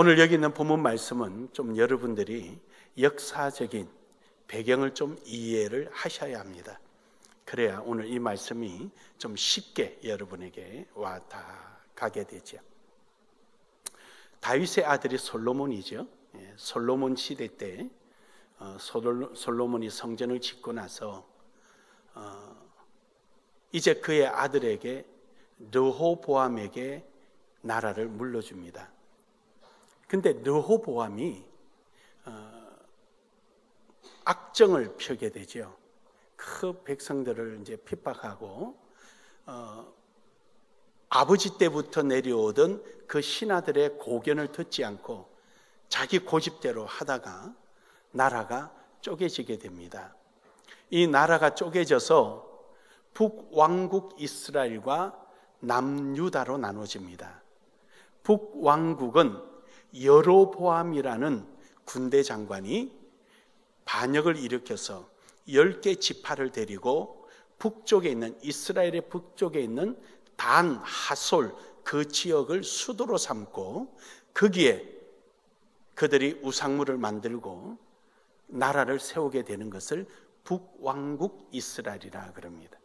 오늘 여기 있는 본문 말씀은 좀 여러분들이 역사적인 배경을 좀 이해를 하셔야 합니다. 그래야 오늘 이 말씀이 좀 쉽게 여러분에게 와닿게 되죠. 다윗의 아들이 솔로몬이죠. 솔로몬 시대 때 솔로몬이 성전을 짓고 나서 이제 그의 아들에게 르호보암에게 나라를 물려줍니다. 근데 르호보암이 악정을 펴게 되죠. 그 백성들을 이제 핍박하고 아버지 때부터 내려오던 그 신하들의 고견을 듣지 않고 자기 고집대로 하다가 나라가 쪼개지게 됩니다. 이 나라가 쪼개져서 북왕국 이스라엘과 남유다로 나눠집니다. 북왕국은 여로보암이라는 군대 장관이 반역을 일으켜서 10개 지파를 데리고 북쪽에 있는 이스라엘의 북쪽에 있는 단, 하솔 그 지역을 수도로 삼고 거기에 그들이 우상물을 만들고 나라를 세우게 되는 것을 북왕국 이스라엘이라 그럽니다.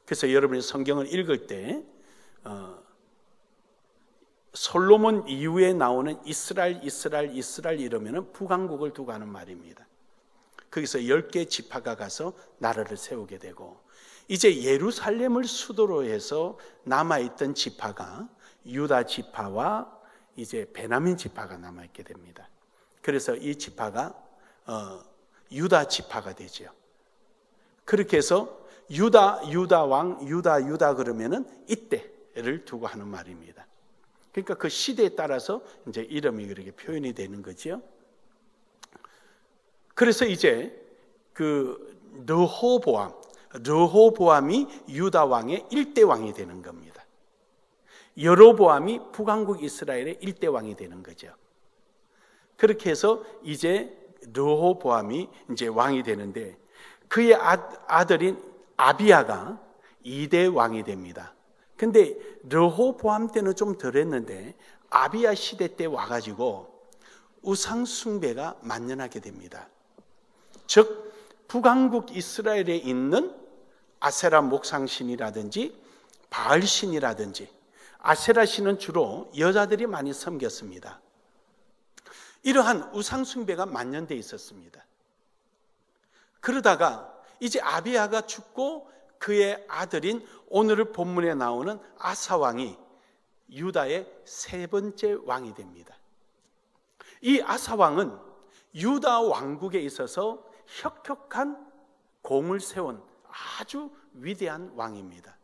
그래서 여러분이 성경을 읽을 때 솔로몬 이후에 나오는 이스라엘 이러면 북왕국을 두고 하는 말입니다. 거기서 10개 지파가 가서 나라를 세우게 되고 이제 예루살렘을 수도로 해서 남아있던 지파가 유다 지파와 이제 베냐민 지파가 남아있게 됩니다. 그래서 이 지파가 유다 지파가 되죠. 그렇게 해서 유다 왕, 유다 그러면은 이때를 두고 하는 말입니다. 그러니까 그 시대에 따라서 이제 이름이 그렇게 표현이 되는 거죠. 그래서 이제 그 르호보암이 유다 왕의 1대 왕이 되는 겁니다. 여로보암이 북왕국 이스라엘의 1대 왕이 되는 거죠. 그렇게 해서 이제 르호보암이 이제 왕이 되는데 그의 아들인 아비야가 2대 왕이 됩니다. 근데 르호보암 때는 좀 덜했는데 아비야 시대 때 와가지고 우상 숭배가 만연하게 됩니다. 즉 북왕국 이스라엘에 있는 아세라 목상신이라든지 바알신이라든지 아세라 신은 주로 여자들이 많이 섬겼습니다. 이러한 우상 숭배가 만연되어 있었습니다. 그러다가 이제 아비야가 죽고 그의 아들인 오늘 본문에 나오는 아사 왕이 유다의 3번째 왕이 됩니다. 이 아사 왕은 유다 왕국에 있어서 혁혁한 공을 세운 아주 위대한 왕입니다.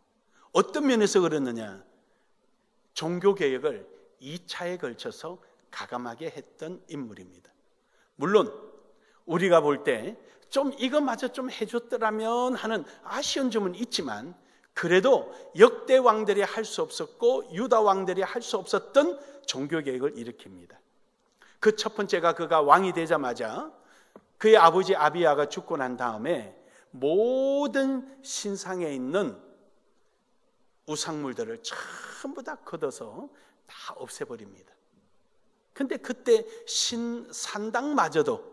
어떤 면에서 그랬느냐? 종교개혁을 2차에 걸쳐서 가감하게 했던 인물입니다. 물론 우리가 볼 때 좀 이거마저 좀 해줬더라면 하는 아쉬운 점은 있지만 그래도 역대 왕들이 할 수 없었고 유다 왕들이 할 수 없었던 종교개혁을 일으킵니다. 그 첫 번째가 그가 왕이 되자마자 그의 아버지 아비야가 죽고 난 다음에 모든 신상에 있는 우상물들을 전부 다 걷어서 다 없애버립니다. 근데 그때 신산당마저도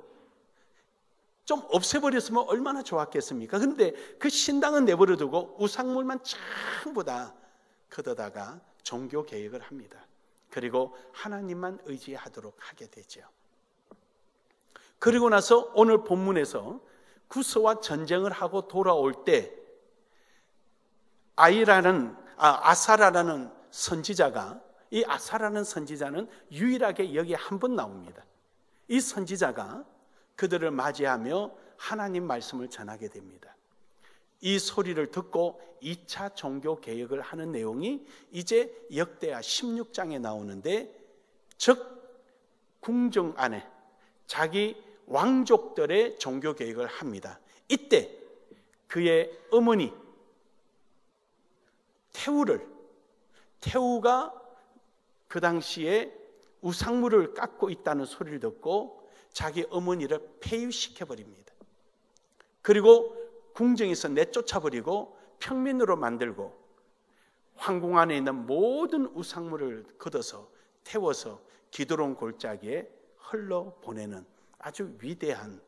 좀 없애버렸으면 얼마나 좋았겠습니까? 근데 그 신당은 내버려두고 우상물만 전부 다 걷어다가 종교개혁을 합니다. 그리고 하나님만 의지하도록 하게 되죠. 그리고 나서 오늘 본문에서 구스와 전쟁을 하고 돌아올 때 아사라라는 선지자가, 이 아사라는 선지자는 유일하게 여기에 한 번 나옵니다. 이 선지자가 그들을 맞이하며 하나님 말씀을 전하게 됩니다. 이 소리를 듣고 2차 종교개혁을 하는 내용이 이제 역대하 16장에 나오는데, 즉 궁정 안에 자기 왕족들의 종교개혁을 합니다. 이때 그의 어머니 태우가 그 당시에 우상물을 깎고 있다는 소리를 듣고 자기 어머니를 폐위시켜버립니다. 그리고 궁정에서 내쫓아버리고 평민으로 만들고 황궁 안에 있는 모든 우상물을 걷어서 태워서 기드론 골짜기에 흘러보내는 아주 위대한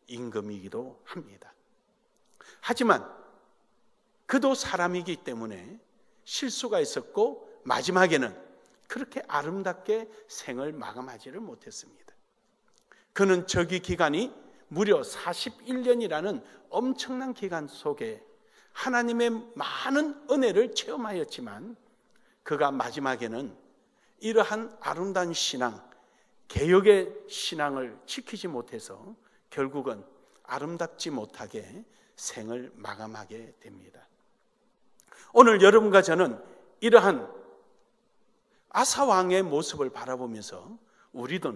임금이기도 합니다. 하지만 그도 사람이기 때문에 실수가 있었고 마지막에는 그렇게 아름답게 생을 마감하지를 못했습니다. 그는 저기 기간이 무려 41년이라는 엄청난 기간 속에 하나님의 많은 은혜를 체험하였지만 그가 마지막에는 이러한 아름다운 신앙, 개혁의 신앙을 지키지 못해서 결국은 아름답지 못하게 생을 마감하게 됩니다. 오늘 여러분과 저는 이러한 아사왕의 모습을 바라보면서 우리도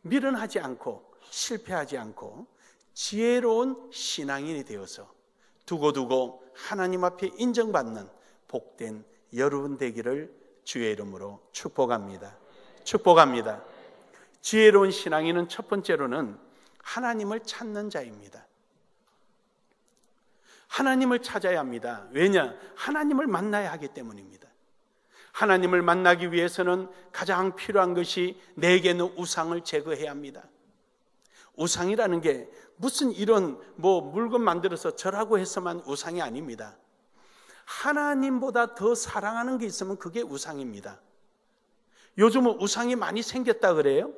미련하지 않고 실패하지 않고 지혜로운 신앙인이 되어서 두고두고 하나님 앞에 인정받는 복된 여러분 되기를 주의 이름으로 축복합니다. 축복합니다. 지혜로운 신앙인은 첫 번째로는 하나님을 찾는 자입니다. 하나님을 찾아야 합니다. 왜냐? 하나님을 만나야 하기 때문입니다. 하나님을 만나기 위해서는 가장 필요한 것이 내게는 우상을 제거해야 합니다. 우상이라는 게 무슨 이런 물건 만들어서 절하고 해서만 우상이 아닙니다. 하나님보다 더 사랑하는 게 있으면 그게 우상입니다. 요즘은 우상이 많이 생겼다 그래요.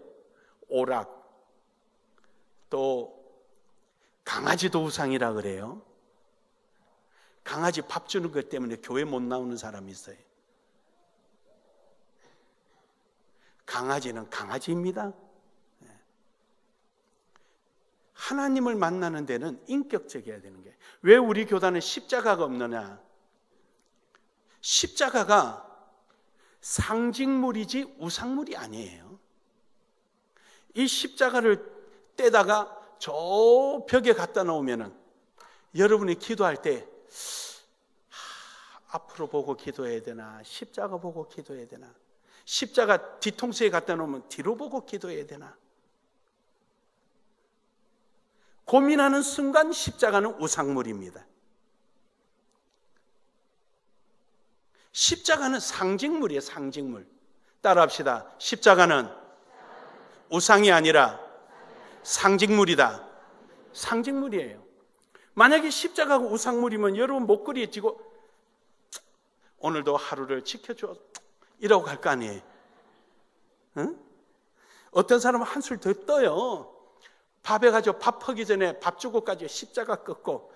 오락, 또 강아지도 우상이라 그래요. 강아지 밥 주는 것 때문에 교회 못 나오는 사람이 있어요. 강아지는 강아지입니다. 하나님을 만나는 데는 인격적이어야 되는 게, 왜 우리 교단은 십자가가 없느냐? 십자가가 상징물이지 우상물이 아니에요. 이 십자가를 떼다가 저 벽에 갖다 놓으면은 여러분이 기도할 때 앞으로 보고 기도해야 되나, 십자가 보고 기도해야 되나, 십자가 뒤통수에 갖다 놓으면 뒤로 보고 기도해야 되나, 고민하는 순간 십자가는 우상물입니다. 십자가는 상징물이에요. 상징물. 따라합시다. 십자가는 우상이 아니라 상징물이다. 상징물이에요. 만약에 십자가가 우상물이면 여러분 목걸이에 쥐고 오늘도 하루를 지켜줘 이러고 갈 거 아니에요. 응? 어떤 사람은 한술 더 떠요. 밥에 가지고 밥 하기 전에 밥 주고 가지고 십자가 꺾고.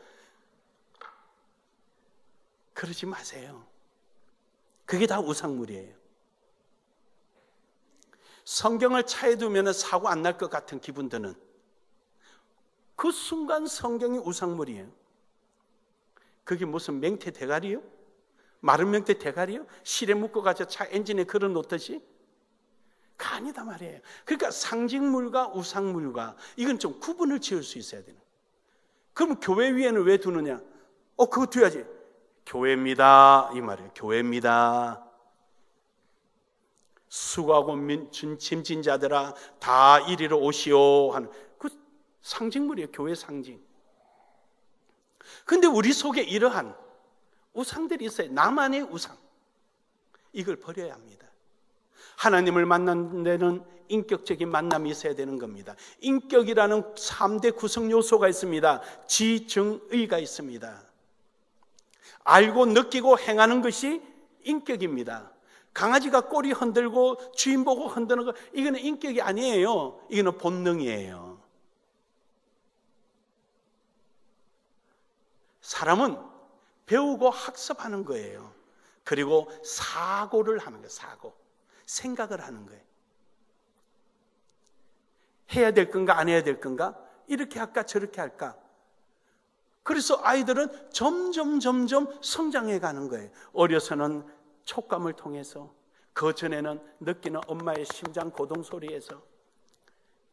그러지 마세요. 그게 다 우상물이에요. 성경을 차에 두면 사고 안 날 것 같은 기분 드는 그 순간 성경이 우상물이에요. 그게 무슨 맹태 대가리요? 마른 맹태 대가리요? 실에 묶어가지고 차 엔진에 걸어 놓듯이? 그 아니다 말이에요. 그러니까 상징물과 우상물과 이건 좀 구분을 지을 수 있어야 되는. 그럼 교회 위에는 왜 두느냐? 그거 둬야지. 교회입니다 이 말이에요. 교회입니다. 수고하고 짐진 자들아 다 이리로 오시오 하는 그 상징물이에요. 교회 상징. 근데 우리 속에 이러한 우상들이 있어요. 나만의 우상. 이걸 버려야 합니다. 하나님을 만나는 데는 인격적인 만남이 있어야 되는 겁니다. 인격이라는 3대 구성 요소가 있습니다. 지정의가 있습니다. 알고 느끼고 행하는 것이 인격입니다. 강아지가 꼬리 흔들고 주인 보고 흔드는 거, 이거는 인격이 아니에요. 이거는 본능이에요. 사람은 배우고 학습하는 거예요. 그리고 사고를 하는 거예요. 사고. 생각을 하는 거예요. 해야 될 건가 안 해야 될 건가? 이렇게 할까 저렇게 할까? 그래서 아이들은 점점 성장해 가는 거예요. 어려서는 촉감을 통해서, 그 전에는 느끼는 엄마의 심장 고동 소리에서,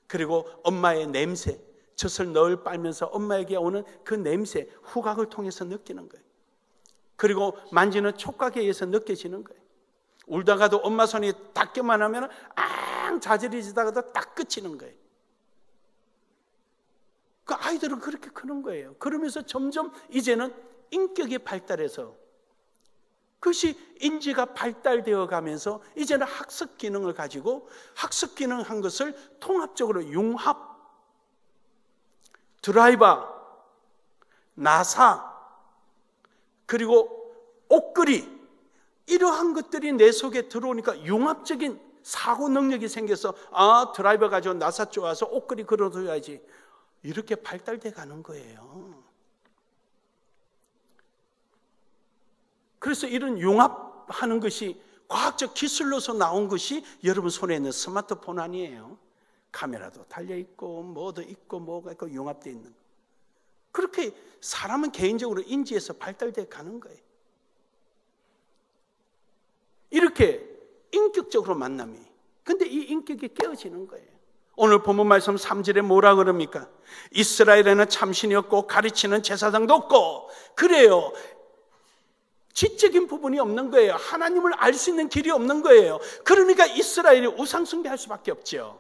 그리고 엄마의 냄새, 젖을 널 빨면서 엄마에게 오는 그 냄새, 후각을 통해서 느끼는 거예요. 그리고 만지는 촉각에 의해서 느껴지는 거예요. 울다가도 엄마 손이 닿기만 하면 자지러지다가도 딱 그치는 거예요. 그 아이들은 그렇게 크는 거예요. 그러면서 점점 이제는 인격이 발달해서 그것이 인지가 발달되어 가면서 이제는 학습 기능을 가지고 학습 기능한 것을 통합적으로 융합, 드라이버, 나사, 그리고 옷걸이, 이러한 것들이 내 속에 들어오니까 융합적인 사고 능력이 생겨서 드라이버 가지고 나사 쪼아서 옷걸이 걸어둬야지, 이렇게 발달돼 가는 거예요. 그래서 이런 융합하는 것이 과학적 기술로서 나온 것이 여러분 손에 있는 스마트폰 아니에요. 카메라도 달려있고 뭐도 있고 뭐가 있고 융합되어 있는, 그렇게 사람은 개인적으로 인지해서 발달돼 가는 거예요. 이렇게 인격적으로 만남이, 근데 이 인격이 깨어지는 거예요. 오늘 본문 말씀 3절에 뭐라 그럽니까? 이스라엘에는 참신이 없고 가르치는 제사장도 없고, 그래요. 지적인 부분이 없는 거예요. 하나님을 알 수 있는 길이 없는 거예요. 그러니까 이스라엘이 우상 숭배할 수밖에 없죠.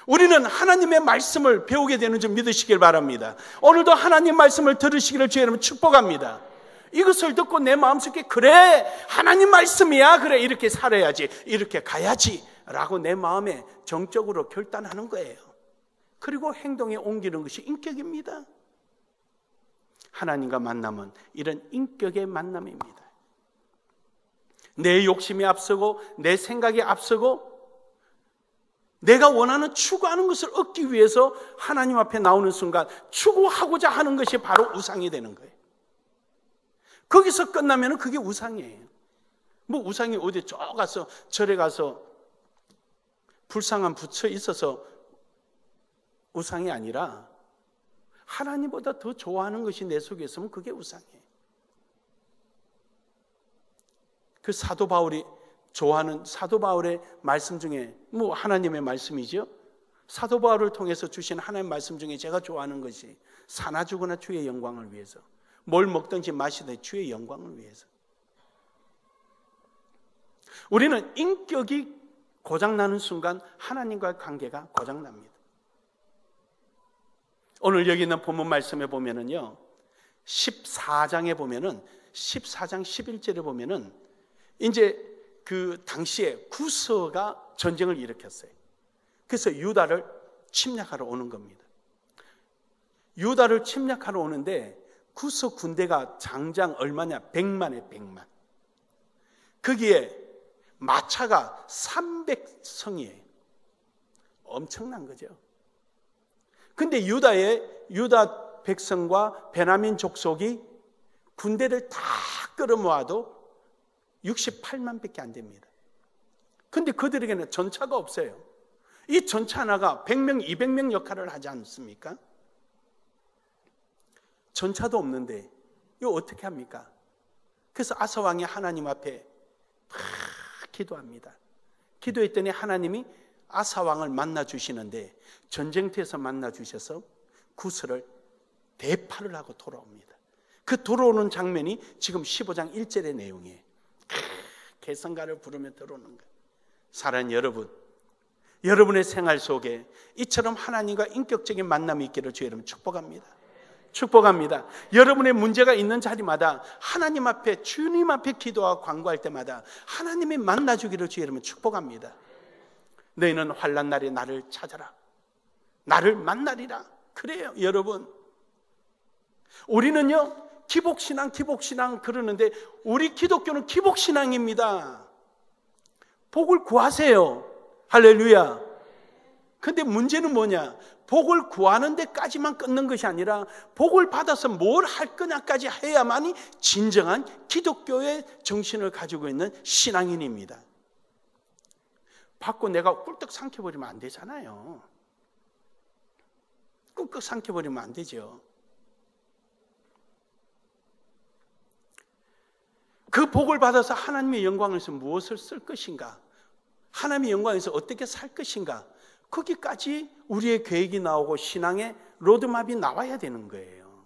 우리는 하나님의 말씀을 배우게 되는 줄 믿으시길 바랍니다. 오늘도 하나님 말씀을 들으시기를 주의 이름으로 축복합니다. 이것을 듣고 내 마음속에 그래, 하나님 말씀이야, 그래, 이렇게 살아야지, 이렇게 가야지 라고 내 마음에 정적으로 결단하는 거예요. 그리고 행동에 옮기는 것이 인격입니다. 하나님과 만남은 이런 인격의 만남입니다. 내 욕심이 앞서고 내 생각이 앞서고 내가 원하는 추구하는 것을 얻기 위해서 하나님 앞에 나오는 순간 추구하고자 하는 것이 바로 우상이 되는 거예요. 거기서 끝나면 그게 우상이에요. 뭐 우상이 어디 저 가서 절에 가서 불상한 붙여 있어서 우상이 아니라 하나님보다 더 좋아하는 것이 내 속에 있으면 그게 우상이에요. 그 사도 바울이 좋아하는 사도 바울의 말씀 중에 뭐 하나님의 말씀이죠. 사도 바울을 통해서 주신 하나님의 말씀 중에 제가 좋아하는 것이 사나 죽으나 주의 영광을 위해서, 뭘 먹든지 마시든지 주의 영광을 위해서. 우리는 인격이 고장나는 순간 하나님과의 관계가 고장납니다. 오늘 여기 있는 본문 말씀에 보면은요, 14장에 보면은 14장 11절에 보면은 이제 그 당시에 구서가 전쟁을 일으켰어요. 그래서 유다를 침략하러 오는 겁니다. 유다를 침략하러 오는데 구서 군대가 장장 얼마냐? 100만에 100만. 거기에 마차가 300성이에요. 엄청난 거죠. 근데 유다 백성과 베냐민 족속이 군대를 다 끌어모아도 68만 밖에 안 됩니다. 근데 그들에게는 전차가 없어요. 이 전차 하나가 100명, 200명 역할을 하지 않습니까? 전차도 없는데 이거 어떻게 합니까? 그래서 아사 왕이 하나님 앞에 기도합니다. 기도했더니 하나님이 아사 왕을 만나 주시는데 전쟁터에서 만나 주셔서 구스를 대파를 하고 돌아옵니다. 그 돌아오는 장면이 지금 15장 1절의 내용이에요. 개성가를 부르며 들어오는 거예요. 사랑하는 여러분, 여러분의 생활 속에 이처럼 하나님과 인격적인 만남이 있기를 주의 이름으로 축복합니다. 축복합니다. 여러분의 문제가 있는 자리마다 하나님 앞에, 주님 앞에 기도하고 간구할 때마다 하나님이 만나주기를 주의 이름으로 축복합니다. 너희는 환난 날에 나를 찾아라, 나를 만나리라. 그래요 여러분. 우리는요 기복신앙 그러는데 우리 기독교는 기복신앙입니다. 복을 구하세요. 할렐루야. 근데 문제는 뭐냐? 복을 구하는 데까지만 끊는 것이 아니라 복을 받아서 뭘 할 거냐까지 해야만이 진정한 기독교의 정신을 가지고 있는 신앙인입니다. 받고 내가 꿀떡 삼켜버리면 안 되잖아요. 꿀떡 삼켜버리면 안 되죠. 그 복을 받아서 하나님의 영광에서 무엇을 쓸 것인가? 하나님의 영광에서 어떻게 살 것인가? 거기까지 우리의 계획이 나오고 신앙의 로드맵이 나와야 되는 거예요.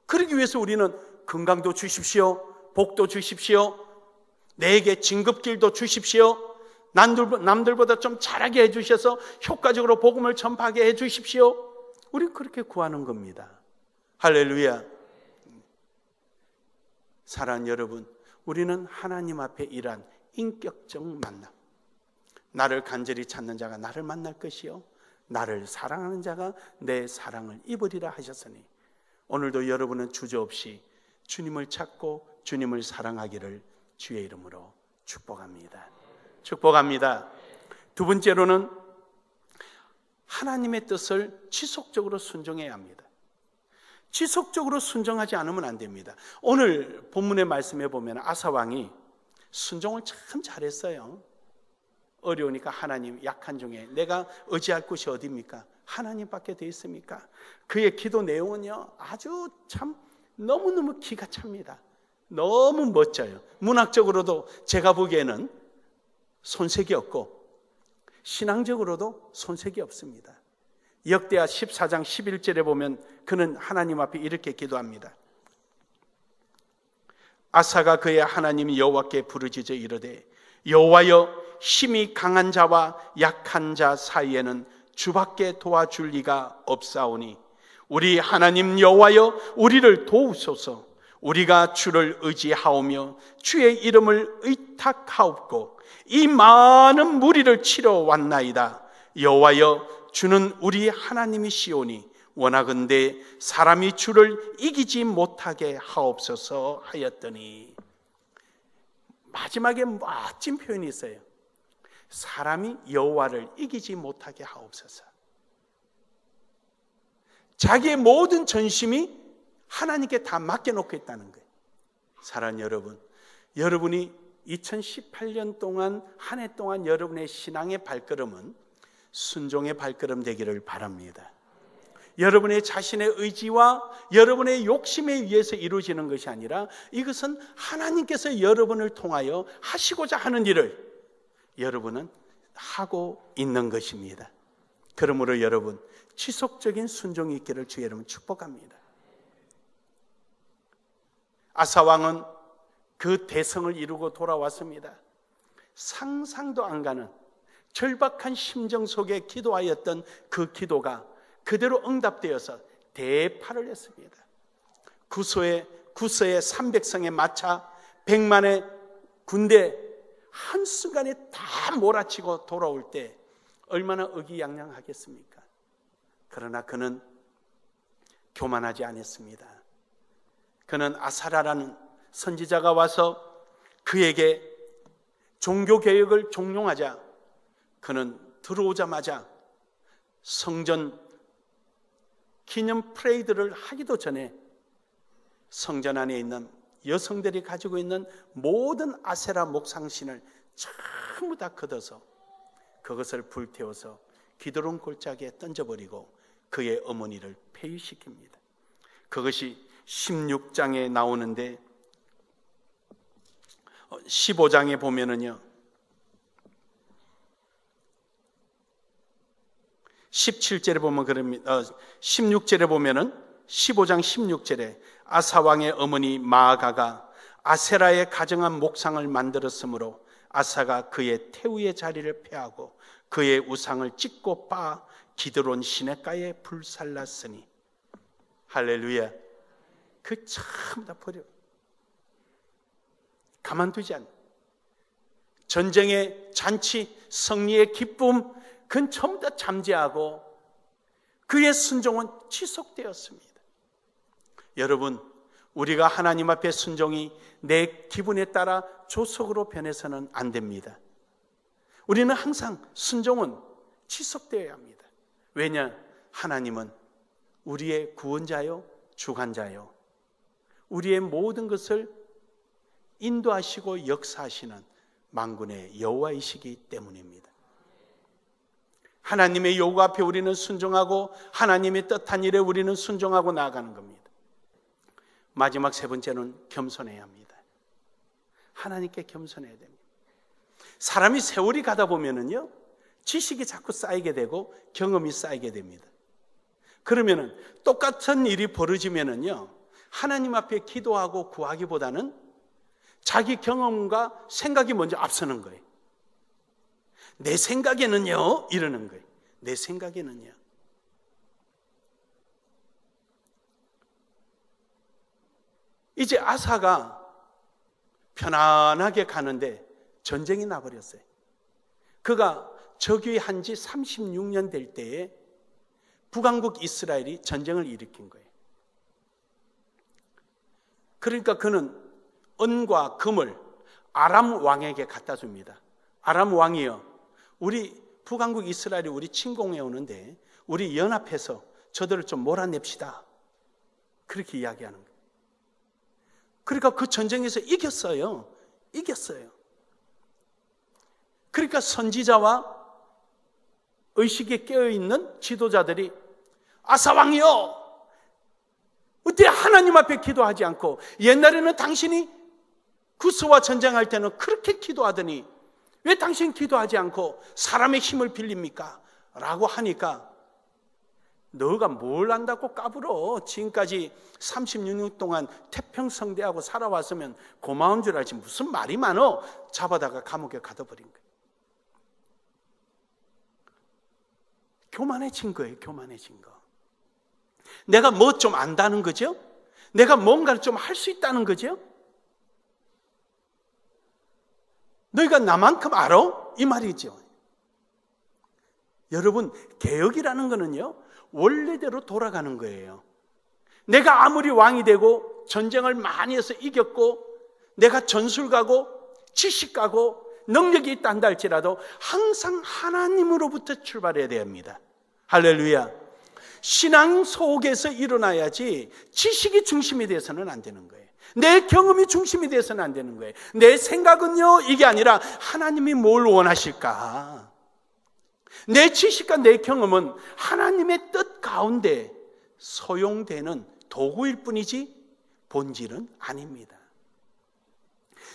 그러기 위해서 우리는 건강도 주십시오, 복도 주십시오, 내게 진급길도 주십시오, 남들보다 좀 잘하게 해주셔서 효과적으로 복음을 전파하게 해주십시오. 우리는 그렇게 구하는 겁니다. 할렐루야. 사랑하는 여러분, 우리는 하나님 앞에 일한 인격적 만남, 나를 간절히 찾는 자가 나를 만날 것이요 나를 사랑하는 자가 내 사랑을 입으리라 하셨으니, 오늘도 여러분은 주저없이 주님을 찾고 주님을 사랑하기를 주의 이름으로 축복합니다. 축복합니다. 두 번째로는 하나님의 뜻을 지속적으로 순종해야 합니다. 지속적으로 순종하지 않으면 안 됩니다. 오늘 본문의 말씀에 보면 아사왕이 순종을 참 잘했어요. 어려우니까 하나님, 약한 중에 내가 의지할 곳이 어디입니까? 하나님밖에 돼 있습니까? 그의 기도 내용은요, 아주 참 너무너무 기가 찹니다. 너무 멋져요. 문학적으로도 제가 보기에는 손색이 없고 신앙적으로도 손색이 없습니다. 역대하 14장 11절에 보면 그는 하나님 앞에 이렇게 기도합니다. 아사가 그의 하나님 여호와께 부르짖어 이르되, 여호와여, 힘이 강한 자와 약한 자 사이에는 주밖에 도와줄 리가 없사오니 우리 하나님 여호와여, 우리를 도우소서. 우리가 주를 의지하오며 주의 이름을 의탁하옵고 이 많은 무리를 치러 왔나이다. 여호와여, 주는 우리 하나님이시오니 원하건대 사람이 주를 이기지 못하게 하옵소서 하였더니, 마지막에 멋진 표현이 있어요. 사람이 여호와를 이기지 못하게 하옵소서. 자기의 모든 전심이 하나님께 다 맡겨놓고 있다는 거예요. 사랑하는 여러분, 여러분이 2018년 동안, 한 해 동안 여러분의 신앙의 발걸음은 순종의 발걸음 되기를 바랍니다. 여러분의 자신의 의지와 여러분의 욕심에 의해서 이루어지는 것이 아니라 이것은 하나님께서 여러분을 통하여 하시고자 하는 일을 여러분은 하고 있는 것입니다. 그러므로 여러분, 지속적인 순종이 있기를 주의 이름으로 축복합니다. 아사왕은 그 대성을 이루고 돌아왔습니다. 상상도 안 가는 절박한 심정 속에 기도하였던 그 기도가 그대로 응답되어서 대파를 했습니다. 구서의 300성의 마차, 100만의 군대 한순간에 다 몰아치고 돌아올 때 얼마나 의기양양하겠습니까? 그러나 그는 교만하지 않았습니다. 그는 아사라라는 선지자가 와서 그에게 종교개혁을 종용하자 그는 들어오자마자 성전 기념 프레이드를 하기도 전에 성전 안에 있는 여성들이 가지고 있는 모든 아세라 목상신을 전부 다 걷어서 그것을 불태워서 기드론 골짜기에 던져버리고 그의 어머니를 폐위시킵니다. 그것이 16장에 나오는데 15장에 보면은요, 17절에 보면 그럽니다. 16절에 보면은 15장 16절에 아사왕의 어머니 마아가가 아세라의 가정한 목상을 만들었으므로 아사가 그의 태우의 자리를 폐하고 그의 우상을 찢고 빻아 기드론 시냇가에 불살랐으니, 할렐루야. 그 참 다 버려. 가만두지 않아. 전쟁의 잔치, 승리의 기쁨, 그건 전부 다 잠재하고 그의 순종은 지속되었습니다. 여러분, 우리가 하나님 앞에 순종이 내 기분에 따라 조속으로 변해서는 안 됩니다. 우리는 항상 순종은 지속되어야 합니다. 왜냐? 하나님은 우리의 구원자요, 주관자요, 우리의 모든 것을 인도하시고 역사하시는 만군의 여호와이시기 때문입니다. 하나님의 요구 앞에 우리는 순종하고 하나님의 뜻한 일에 우리는 순종하고 나아가는 겁니다. 마지막 세 번째는 겸손해야 합니다. 하나님께 겸손해야 됩니다. 사람이 세월이 가다 보면은요, 지식이 자꾸 쌓이게 되고 경험이 쌓이게 됩니다. 그러면은 똑같은 일이 벌어지면은요, 하나님 앞에 기도하고 구하기보다는 자기 경험과 생각이 먼저 앞서는 거예요. 내 생각에는요, 이러는 거예요. 내 생각에는요. 이제 아사가 편안하게 가는데 전쟁이 나버렸어요. 그가 즉위한 지 36년 될 때에 북왕국 이스라엘이 전쟁을 일으킨 거예요. 그러니까 그는 은과 금을 아람 왕에게 갖다 줍니다. 아람 왕이여, 우리 북왕국 이스라엘이 우리 침공해 오는데 우리 연합해서 저들을 좀 몰아냅시다. 그렇게 이야기하는 거예요. 그러니까 그 전쟁에서 이겼어요. 그러니까 선지자와 의식에 깨어있는 지도자들이 아사왕이여, 어때 하나님 앞에 기도하지 않고, 옛날에는 당신이 구스와 전쟁할 때는 그렇게 기도하더니 왜 당신 기도하지 않고 사람의 힘을 빌립니까? 라고 하니까 너가 뭘 안다고 까불어. 지금까지 36년 동안 태평성대하고 살아왔으면 고마운 줄 알지 무슨 말이 많어. 잡아다가 감옥에 가둬버린 거예요. 교만해진 거예요. 교만해진 거. 내가 뭐 좀 안다는 거죠? 내가 뭔가를 좀 할 수 있다는 거죠? 너희가 나만큼 알아? 이 말이죠. 여러분, 개혁이라는 거는요, 원래대로 돌아가는 거예요. 내가 아무리 왕이 되고 전쟁을 많이 해서 이겼고 내가 전술가고 지식가고 능력이 있다 한다 할지라도 항상 하나님으로부터 출발해야 됩니다. 할렐루야. 신앙 속에서 일어나야지 지식이 중심이 돼서는 안 되는 거예요. 내 경험이 중심이 돼서는 안 되는 거예요. 내 생각은요, 이게 아니라 하나님이 뭘 원하실까? 내 지식과 내 경험은 하나님의 뜻 가운데 소용되는 도구일 뿐이지 본질은 아닙니다.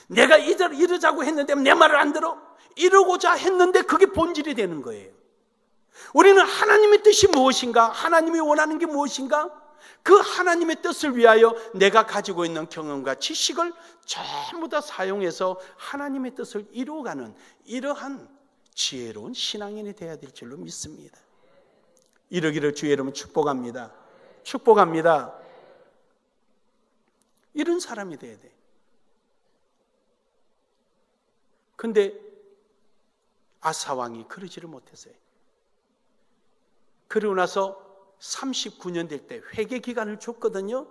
내가 이러자고 했는데 내 말을 안 들어? 이러고자 했는데 그게 본질이 되는 거예요. 우리는 하나님의 뜻이 무엇인가? 하나님이 원하는 게 무엇인가? 그 하나님의 뜻을 위하여 내가 가지고 있는 경험과 지식을 전부 다 사용해서 하나님의 뜻을 이루어가는 이러한 지혜로운 신앙인이 되어야 될 줄로 믿습니다. 이러기를 주의 이름으로 축복합니다. 축복합니다. 이런 사람이 되어야 돼. 근데 아사왕이 그러지를 못했어요. 그러고 나서 39년 될 때 회개 기간을 줬거든요.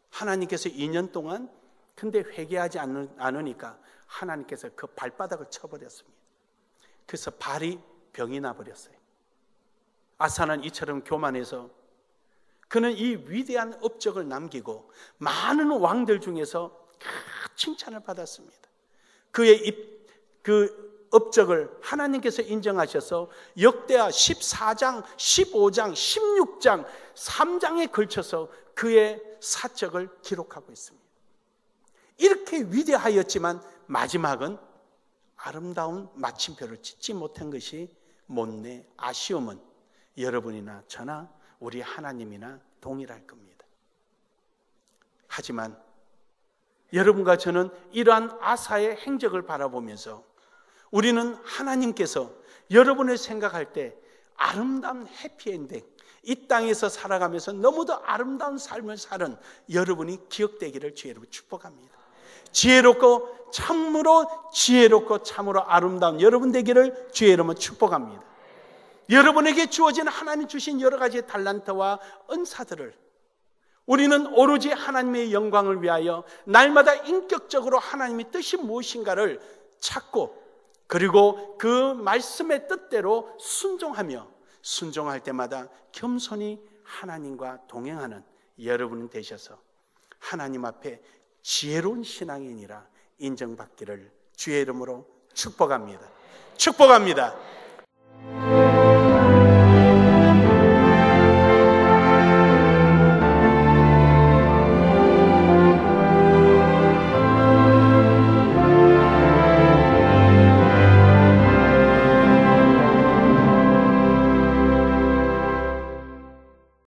하나님께서 2년 동안. 근데 회개하지 않으니까 하나님께서 그 발바닥을 쳐버렸습니다. 그래서 발이 병이 나버렸어요. 아사는 이처럼 교만해서 그는 이 위대한 업적을 남기고 많은 왕들 중에서 칭찬을 받았습니다. 그의 그 업적을 하나님께서 인정하셔서 역대하 14장, 15장, 16장, 3장에 걸쳐서 그의 사적을 기록하고 있습니다. 이렇게 위대하였지만 마지막은 아름다운 마침표를 짓지 못한 것이 못내 아쉬움은 여러분이나 저나 우리 하나님이나 동일할 겁니다. 하지만 여러분과 저는 이러한 아사의 행적을 바라보면서 우리는 하나님께서 여러분을 생각할 때 아름다운 해피엔딩, 이 땅에서 살아가면서 너무도 아름다운 삶을 사는 여러분이 기억되기를 주의 이름으로 축복합니다. 지혜롭고 참으로 아름다운 여러분 되기를 주의 이름으로 축복합니다. 여러분에게 주어진 하나님 주신 여러 가지 달란트와 은사들을 우리는 오로지 하나님의 영광을 위하여 날마다 인격적으로 하나님의 뜻이 무엇인가를 찾고, 그리고 그 말씀의 뜻대로 순종할 때마다 겸손히 하나님과 동행하는 여러분이 되셔서 하나님 앞에 지혜로운 신앙인이라 인정받기를 주의 이름으로 축복합니다. 축복합니다.